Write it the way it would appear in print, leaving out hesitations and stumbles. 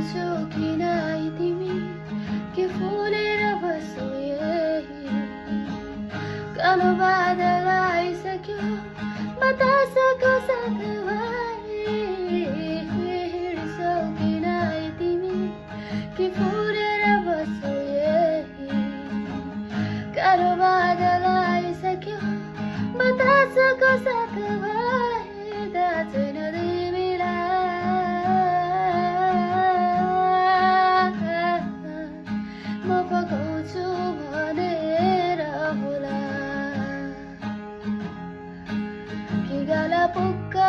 पकाउँछु किन तिमी के फुलेर बस्छौ यही कालो बादल आइसक्यो बतासको साथ हिँड्छौ किन तिमी के फुलेर बस्छौ यही कालो बादल आइसक्यो बतासको साथ भएदा छैन म पकाउँछु भनेर होला कि गाला पुक्का